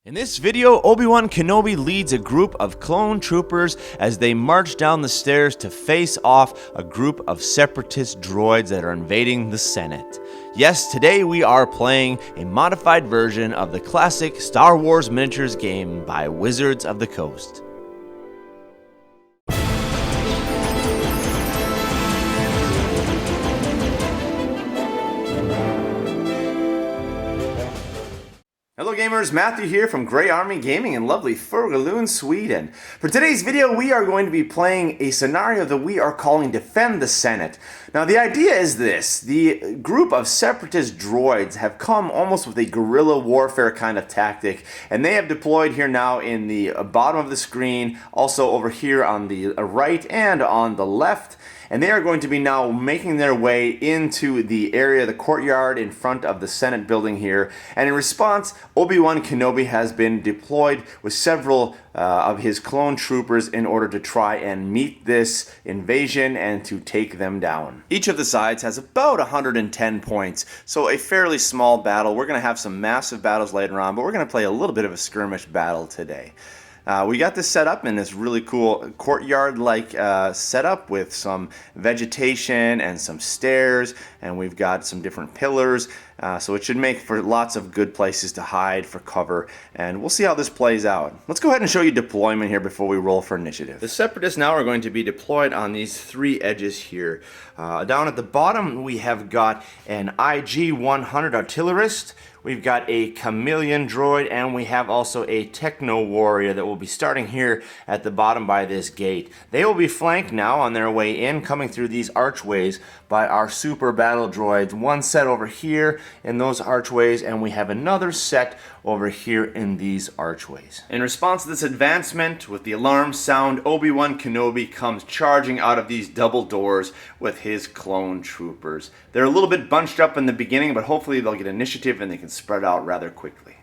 In this video, Obi-Wan Kenobi leads a group of clone troopers as they march down the stairs to face off a group of Separatist droids that are invading the Senate. Yes, today we are playing a modified version of the classic Star Wars miniatures game by Wizards of the Coast. Hello gamers, Matthew here from Grey Army Gaming in lovely Furgaloon, Sweden. For today's video, we are going to be playing a scenario that we are calling Defend the Senate. Now the idea is this: the group of Separatist droids have come almost with a guerrilla warfare kind of tactic, and they have deployed here now in the bottom of the screen, also over here on the right and on the left. And they are going to be now making their way into the area, the courtyard in front of the Senate building here. And in response, Obi-Wan Kenobi has been deployed with several of his clone troopers in order to try and meet this invasion and to take them down. Each of the sides has about 110 points, so a fairly small battle. We're going to have some massive battles later on, but we're going to play a little bit of a skirmish battle today. We got this set up in this really cool courtyard-like setup with some vegetation and some stairs, and we've got some different pillars, so it should make for lots of good places to hide for cover, and we'll see how this plays out. Let's go ahead and show you deployment here before we roll for initiative. The Separatists now are going to be deployed on these three edges here. Down at the bottom we have got an IG-100 artillerist. We've got a chameleon droid, and we have also a techno warrior that will be starting here at the bottom by this gate. They will be flanked now on their way in, coming through these archways by our super battle droids. One set over here in those archways, and we have another set over here in these archways. In response to this advancement, with the alarm sound, Obi-Wan Kenobi comes charging out of these double doors with his clone troopers. They're a little bit bunched up in the beginning, but hopefully they'll get initiative and they can spread out rather quickly.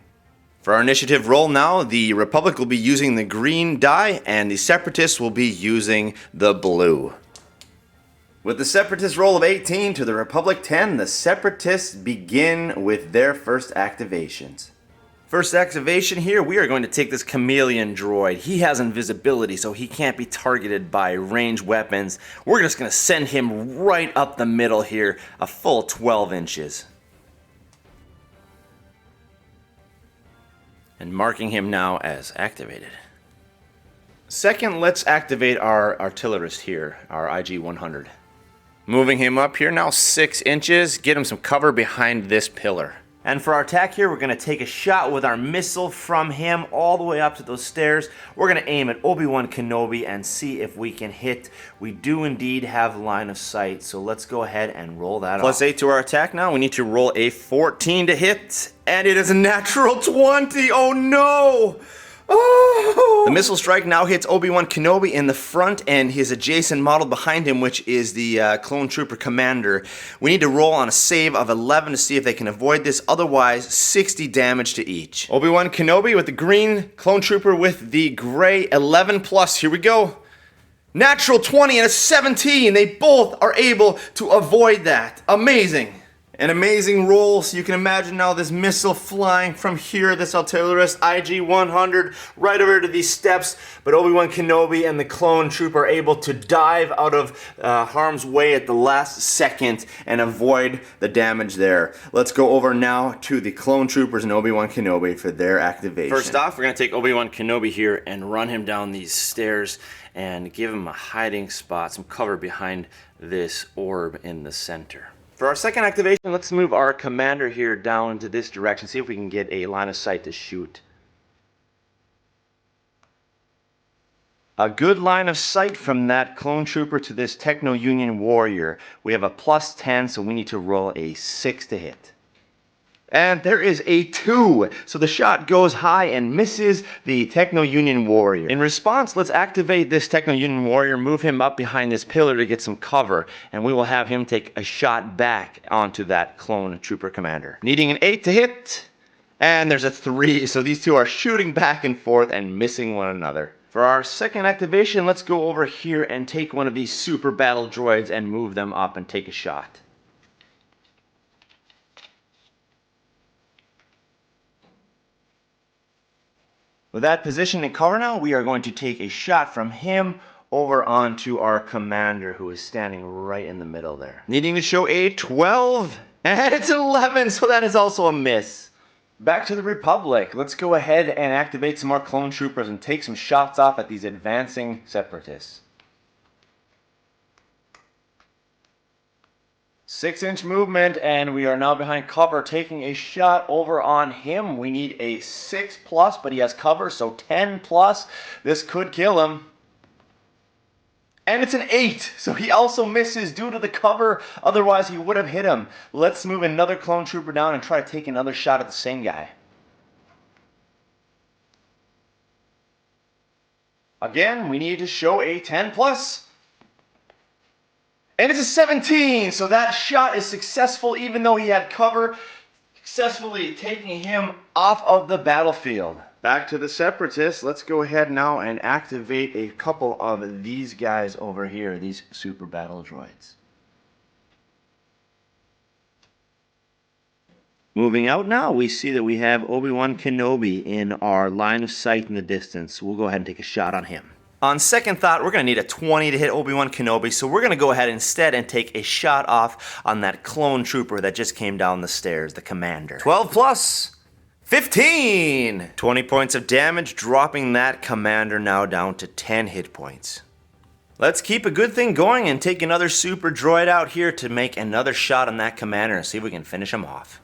For our initiative roll now, the Republic will be using the green die and the Separatists will be using the blue. With the Separatist roll of 18 to the Republic 10, the Separatists begin with their first activations. First activation here, we are going to take this chameleon droid. He has invisibility, so he can't be targeted by ranged weapons. We're just going to send him right up the middle here, a full 12 inches. And marking him now as activated. Second, let's activate our artillerist here, our IG-100. Moving him up here now 6 inches, get him some cover behind this pillar. And for our attack here, we're going to take a shot with our missile from him all the way up to those stairs. We're going to aim at Obi-Wan Kenobi and see if we can hit. We do indeed have line of sight, so let's go ahead and roll that off. +8 to our attack now. We need to roll a 14 to hit, and it is a natural 20. Oh no! Oh! The missile strike now hits Obi-Wan Kenobi in the front and his adjacent model behind him, which is the clone trooper commander. We need to roll on a save of 11 to see if they can avoid this, otherwise 60 damage to each. Obi-Wan Kenobi with the green, clone trooper with the gray, 11 plus, here we go. Natural 20 and a 17, they both are able to avoid that. Amazing. An amazing roll, so you can imagine now this missile flying from here, this artillerist IG-100 right over to these steps, but Obi-Wan Kenobi and the clone trooper are able to dive out of harm's way at the last second and avoid the damage there. Let's go over now to the clone troopers and Obi-Wan Kenobi for their activation. First off, we're going to take Obi-Wan Kenobi here and run him down these stairs and give him a hiding spot, some cover behind this orb in the center. For our second activation, let's move our commander here down into this direction, see if we can get a line of sight to shoot. A good line of sight from that clone trooper to this Techno Union warrior. We have a +10, so we need to roll a 6 to hit. And there is a 2, so the shot goes high and misses the Techno Union warrior. In response, let's activate this Techno Union warrior, move him up behind this pillar to get some cover, and we will have him take a shot back onto that clone trooper commander. Needing an 8 to hit, and there's a 3, so these two are shooting back and forth and missing one another. For our second activation, let's go over here and take one of these super battle droids and move them up and take a shot. With that position in cover now, we are going to take a shot from him over onto our commander, who is standing right in the middle there. Needing to show a 12, and it's an 11, so that is also a miss. Back to the Republic. Let's go ahead and activate some more clone troopers and take some shots off at these advancing Separatists. 6-inch movement, and we are now behind cover, taking a shot over on him. We need a 6+, but he has cover, so 10+. This could kill him. And it's an 8, so he also misses due to the cover. Otherwise, he would have hit him. Let's move another clone trooper down and try to take another shot at the same guy. Again, we need to show a 10+. And it's a 17, so that shot is successful even though he had cover, successfully taking him off of the battlefield. Back to the Separatists. Let's go ahead now and activate a couple of these guys over here, these super battle droids. Moving out now, we see that we have Obi-Wan Kenobi in our line of sight in the distance. We'll go ahead and take a shot on him. On second thought, we're going to need a 20 to hit Obi-Wan Kenobi, so we're going to go ahead instead and take a shot off on that clone trooper that just came down the stairs, the commander. 12+. 15! 20 points of damage, dropping that commander now down to 10 hit points. Let's keep a good thing going and take another super droid out here to make another shot on that commander and see if we can finish him off.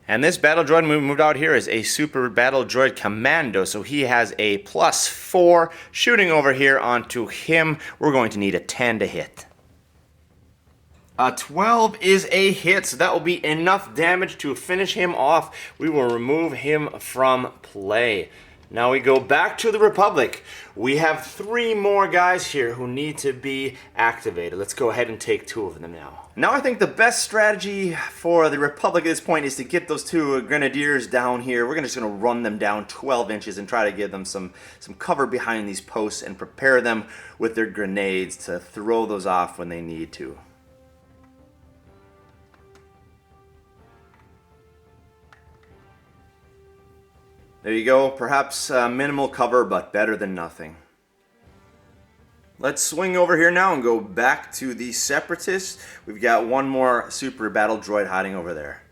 And this battle droid moved out here is a super battle droid commando, so he has a +4. Shooting over here onto him, we're going to need a 10 to hit. A 12 is a hit, so that will be enough damage to finish him off. We will remove him from play. Now we go back to the Republic. We have 3 more guys here who need to be activated. Let's go ahead and take 2 of them now. Now I think the best strategy for the Republic at this point is to get those 2 grenadiers down here. We're just going to run them down 12 inches and try to give them some cover behind these posts and prepare them with their grenades to throw those off when they need to. There you go, perhaps minimal cover, but better than nothing. Let's swing over here now and go back to the Separatists. We've got 1 more super battle droid hiding over there.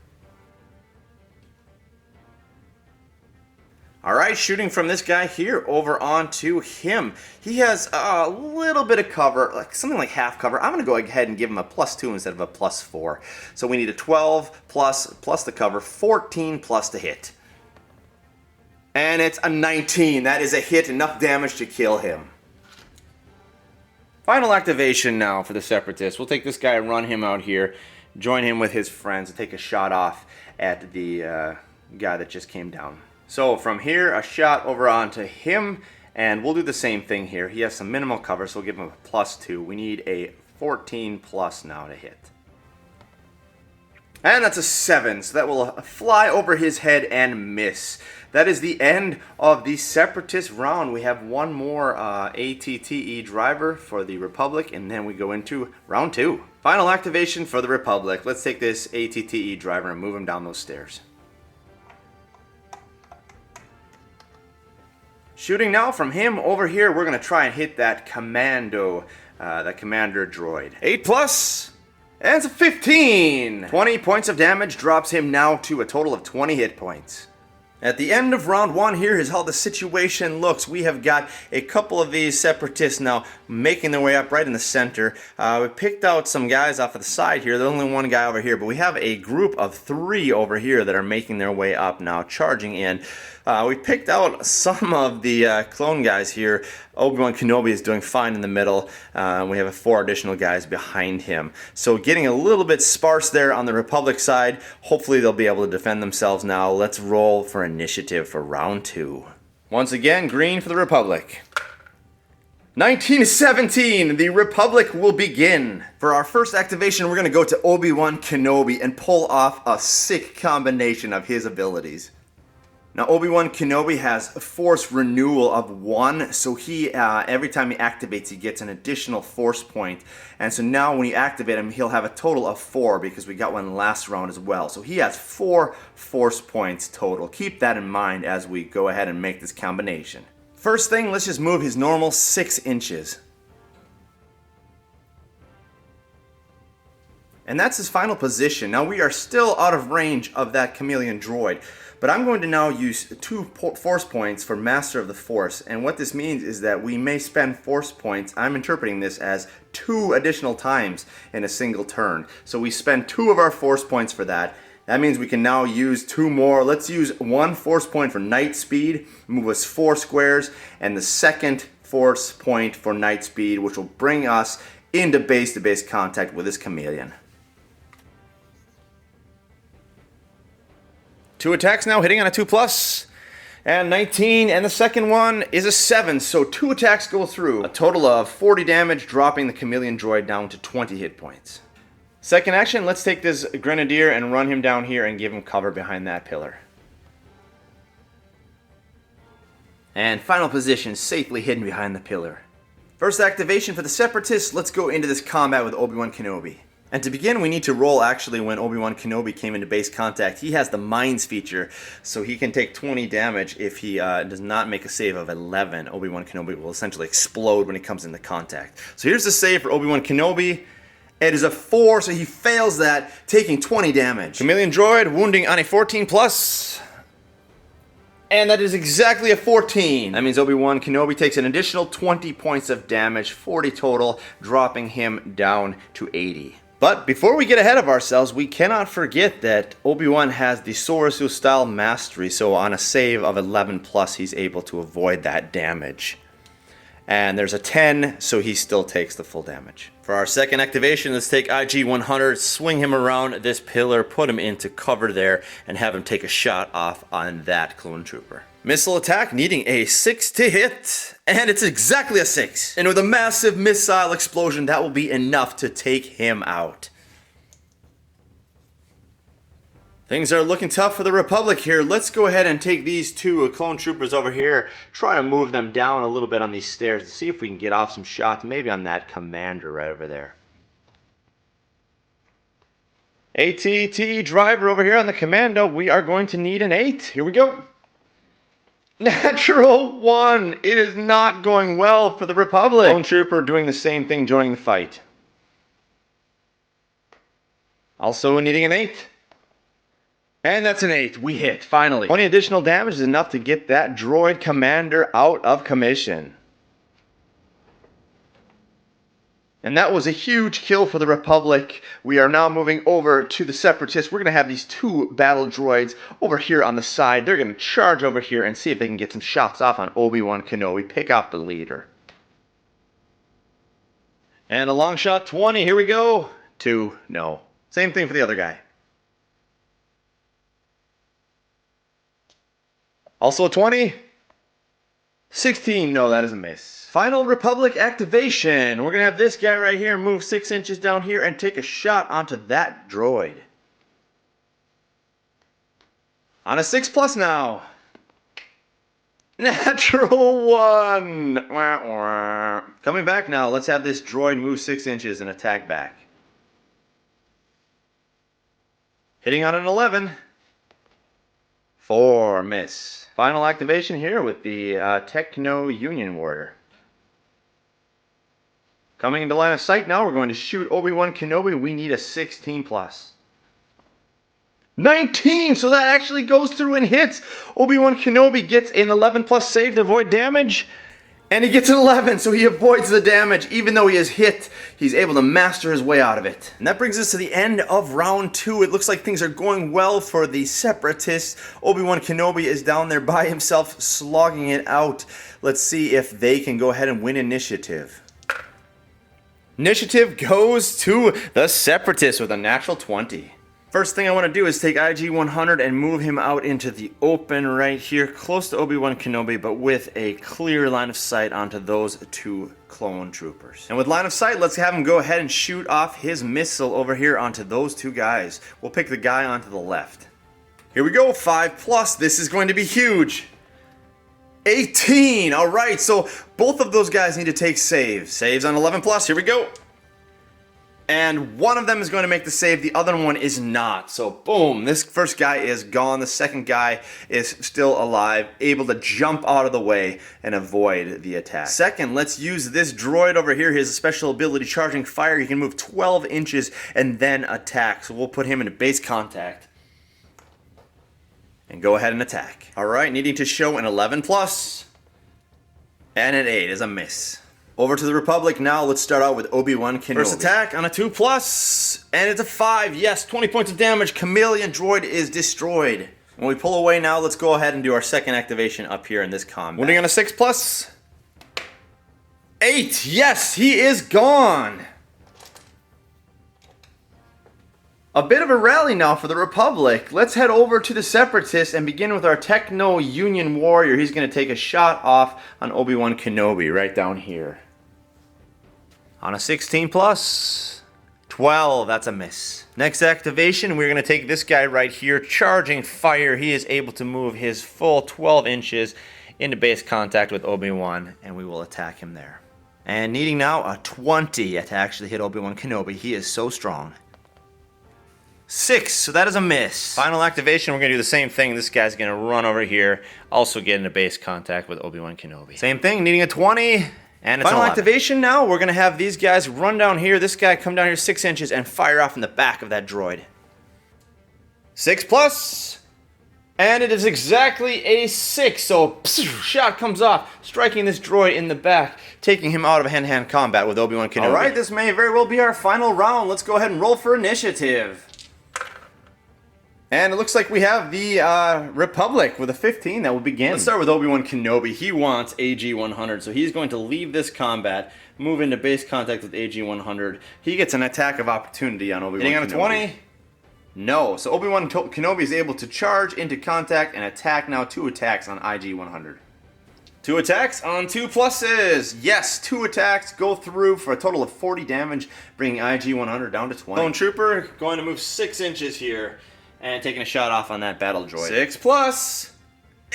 Alright, shooting from this guy here over onto him. He has a little bit of cover, like something like half cover. I'm going to go ahead and give him a +2 instead of a +4. So we need a 12 plus the cover, 14 plus to hit. And it's a 19. That is a hit, enough damage to kill him. Final activation now for the Separatists. We'll take this guy and run him out here, join him with his friends, and take a shot off at the guy that just came down. So from here, a shot over onto him, and we'll do the same thing here. He has some minimal cover, so we'll give him a +2. We need a 14+ now to hit. And that's a 7, so that will fly over his head and miss. That is the end of the Separatist round. We have 1 more ATTE driver for the Republic, and then we go into round 2. Final activation for the Republic. Let's take this ATTE driver and move him down those stairs. Shooting now from him over here, we're going to try and hit that commando, that commander droid. 8+. And it's a 15! 20 points of damage drops him now to a total of 20 hit points. At the end of round 1, here is how the situation looks. We have got a couple of these Separatists now making their way up right in the center. We picked out some guys off of the side here. There's only 1 guy over here, but we have a group of 3 over here that are making their way up now, charging in. We picked out some of the clone guys here. Obi-Wan Kenobi is doing fine in the middle. We have 4 additional guys behind him. So getting a little bit sparse there on the Republic side. Hopefully they'll be able to defend themselves now. Let's roll for initiative for round 2. Once again, green for the Republic. 1917, the Republic will begin. For our first activation, we're going to go to Obi-Wan Kenobi and pull off a sick combination of his abilities. Now Obi-Wan Kenobi has a force renewal of 1, so he every time he activates he gets an additional force point, and so now when you activate him he'll have a total of 4 because we got one last round as well. So he has 4 force points total. Keep that in mind as we go ahead and make this combination. First thing, let's just move his normal 6 inches. And that's his final position. Now we are still out of range of that chameleon droid, but I'm going to now use 2 force points for Master of the Force, and what this means is that we may spend force points, I'm interpreting this as 2 additional times in a single turn. So we spend 2 of our force points for that. That means we can now use 2 more. Let's use 1 force point for night speed, move us 4 squares, and the second force point for night speed, which will bring us into base-to-base contact with this chameleon. 2 attacks now, hitting on a 2+, and 19, and the second one is a 7, so 2 attacks go through. A total of 40 damage, dropping the chameleon droid down to 20 hit points. Second action, let's take this grenadier and run him down here and give him cover behind that pillar. And final position, safely hidden behind the pillar. First activation for the Separatists, let's go into this combat with Obi-Wan Kenobi. And to begin, we need to roll actually when Obi-Wan Kenobi came into base contact. He has the Mines feature, so he can take 20 damage if he does not make a save of 11. Obi-Wan Kenobi will essentially explode when he comes into contact. So here's the save for Obi-Wan Kenobi. It is a 4, so he fails that, taking 20 damage. Chameleon droid wounding on a 14+. And that is exactly a 14. That means Obi-Wan Kenobi takes an additional 20 points of damage, 40 total, dropping him down to 80. But before we get ahead of ourselves, we cannot forget that Obi-Wan has the Sorasu style mastery, so on a save of 11+, he's able to avoid that damage. And there's a 10, so he still takes the full damage. For our second activation, let's take IG-100, swing him around this pillar, put him into cover there, and have him take a shot off on that clone trooper. Missile attack needing a 6 to hit, and it's exactly a 6. And with a massive missile explosion, that will be enough to take him out. Things are looking tough for the Republic here. Let's go ahead and take these 2 clone troopers over here, try to move them down a little bit on these stairs to see if we can get off some shots, maybe on that commander right over there. ATT driver over here on the commando, we are going to need an 8. Here we go. Natural 1. It is not going well for the Republic. Clone trooper doing the same thing, joining the fight. Also needing an 8. And that's an 8. We hit, finally. 20 additional damage is enough to get that droid commander out of commission. And that was a huge kill for the Republic. We are now moving over to the Separatists. We're going to have these 2 battle droids over here on the side. They're going to charge over here and see if they can get some shots off on Obi-Wan Kenobi. Pick off the leader. And a long shot 20. Here we go. 2. No. Same thing for the other guy. Also a 20. 16. No, that is a miss. Final Republic activation. We're going to have this guy right here move 6 inches down here and take a shot onto that droid. On a 6+ now. Natural 1. Wah, wah. Coming back now, let's have this droid move 6 inches and attack back. Hitting on an 11. 4, miss. Final activation here with the Techno Union Warrior. Coming into line of sight now, we're going to shoot Obi-Wan Kenobi. We need a 16+. 19! So that actually goes through and hits. Obi-Wan Kenobi gets an 11+ save to avoid damage. And he gets an 11, so he avoids the damage. Even though he is hit, he's able to master his way out of it. And that brings us to the end of round 2. It looks like things are going well for the Separatists. Obi-Wan Kenobi is down there by himself, slogging it out. Let's see if they can go ahead and win initiative. Initiative goes to the Separatists with a natural 20. First thing I want to do is take IG-100 and move him out into the open right here, close to Obi-Wan Kenobi, but with a clear line of sight onto those 2 clone troopers. And with line of sight, let's have him go ahead and shoot off his missile over here onto those 2 guys. We'll pick the guy onto the left. Here we go, 5+. This is going to be huge. 18. All right, so both of those guys need to take saves. Saves on 11+. Here we go. And one of them is going to make the save. The other one is not. So boom, this first guy is gone. The second guy is still alive, able to jump out of the way and avoid the attack. Second, let's use this droid over here. He has a special ability, charging fire. He can move 12 inches and then attack. So we'll put him into base contact and go ahead and attack. All right, needing to show an 11+. And an 8 is a miss. Over to the Republic now. Let's start out with Obi-Wan Kenobi. First attack on a 2+, and it's a 5. Yes, 20 points of damage. Chameleon droid is destroyed. When we pull away now, let's go ahead and do our second activation up here in this combat. Wounding on a 6+. 8. Yes, he is gone. A bit of a rally now for the Republic. Let's head over to the Separatists and begin with our Techno-Union warrior. He's going to take a shot off on Obi-Wan Kenobi right down here. On a 16+. 12, that's a miss. Next activation, we're going to take this guy right here, charging fire. He is able to move his full 12 inches into base contact with Obi-Wan, and we will attack him there. And needing now a 20 to actually hit Obi-Wan Kenobi. He is so strong. 6, so that is a miss. Final activation, we're going to do the same thing. This guy's going to run over here, also get into base contact with Obi-Wan Kenobi. Same thing, needing a 20, and it's Final activation now, we're going to have these guys run down here, this guy come down here 6 inches and fire off in the back of that droid. 6+, and it is exactly a 6, so shot comes off, striking this droid in the back, taking him out of hand-to-hand combat with Obi-Wan Kenobi. Alright, this may very well be our final round. Let's go ahead and roll for initiative. And it looks like we have the Republic with a 15 that will begin. Let's start with Obi-Wan Kenobi. He wants AG-100, so he's going to leave this combat, move into base contact with AG-100. He gets an attack of opportunity on Obi-Wan Kenobi. Hitting on a 20? No. So Obi-Wan Kenobi is able to charge into contact and attack now. 2 attacks on IG-100. 2 attacks on 2+. Yes, 2 attacks go through for a total of 40 damage, bringing IG-100 down to 20. Clone Trooper going to move 6 inches here. And taking a shot off on that battle droid. 6+.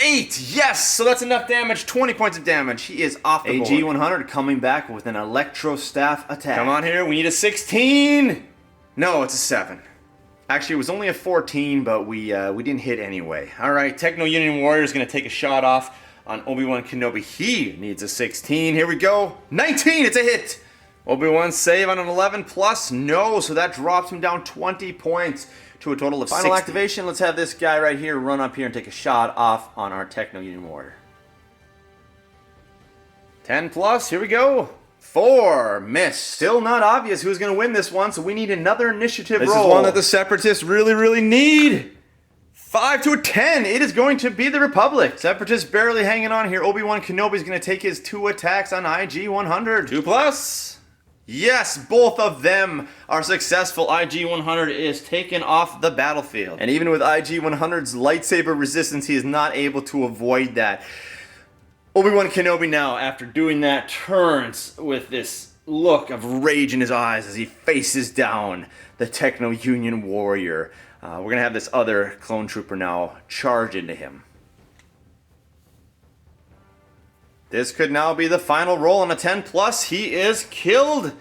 8. Yes! So that's enough damage. 20 points of damage. He is off the board. AG-100 coming back with an Electro Staff attack. Come on here. We need a 16. No, it's a 7. Actually, it was only a 14, but we didn't hit anyway. All right, Techno-Union Warrior is going to take a shot off on Obi-Wan Kenobi. He needs a 16. Here we go. 19. It's a hit. Obi-Wan save on an 11+. No, so that drops him down 20 points. To a total of 60. Final activation, let's have this guy right here run up here and take a shot off on our Techno-Union warrior. 10+, here we go. 4, miss. Still not obvious who's going to win this one, so we need another initiative roll. This is one that the Separatists really need. 5 to a 10, it is going to be the Republic. Separatists barely hanging on here. Obi-Wan Kenobi is going to take his 2 attacks on IG-100. 2+. Yes, both of them are successful. IG-100 is taken off the battlefield. And even with IG-100's lightsaber resistance, he is not able to avoid that. Obi-Wan Kenobi now, after doing that, turns with this look of rage in his eyes as he faces down the Techno-Union warrior. We're going to have this other clone trooper now charge into him. This could now be the final roll on a 10+. He is killed.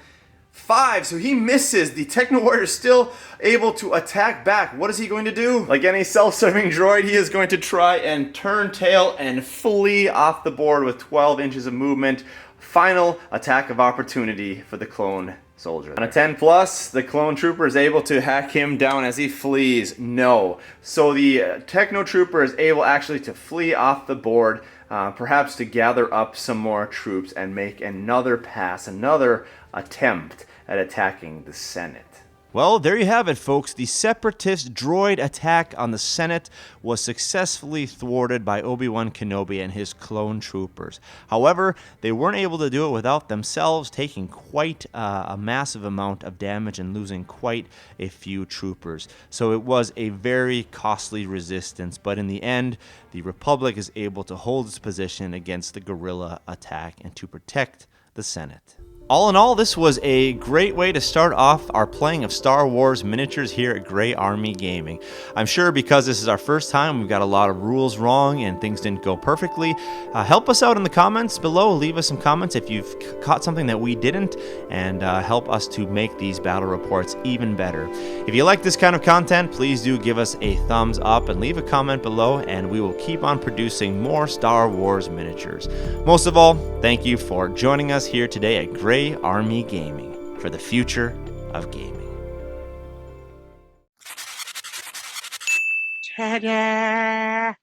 5, so he misses. The Techno Warrior is still able to attack back. What is he going to do? Like any self-serving droid, he is going to try and turn tail and flee off the board with 12 inches of movement. Final attack of opportunity for the clone soldier. On a 10+, the clone trooper is able to hack him down as he flees. No. So the Techno Trooper is able actually to flee off the board. Perhaps to gather up some more troops and make another pass, another attempt at attacking the Senate. Well, there you have it, folks. The Separatist droid attack on the Senate was successfully thwarted by Obi-Wan Kenobi and his clone troopers. However, they weren't able to do it without themselves taking quite a massive amount of damage and losing quite a few troopers. So it was a very costly resistance, but in the end, the Republic is able to hold its position against the guerrilla attack and to protect the Senate. All in all, this was a great way to start off our playing of Star Wars miniatures here at Grey Army Gaming. I'm sure because this is our first time, we've got a lot of rules wrong and things didn't go perfectly. Help us out in the comments below. Leave us some comments if you've caught something that we didn't, and help us to make these battle reports even better. If you like this kind of content, please do give us a thumbs up and leave a comment below, and we will keep on producing more Star Wars miniatures. Most of all, thank you for joining us here today at Grey Army Gaming for the future of gaming. Ta-da!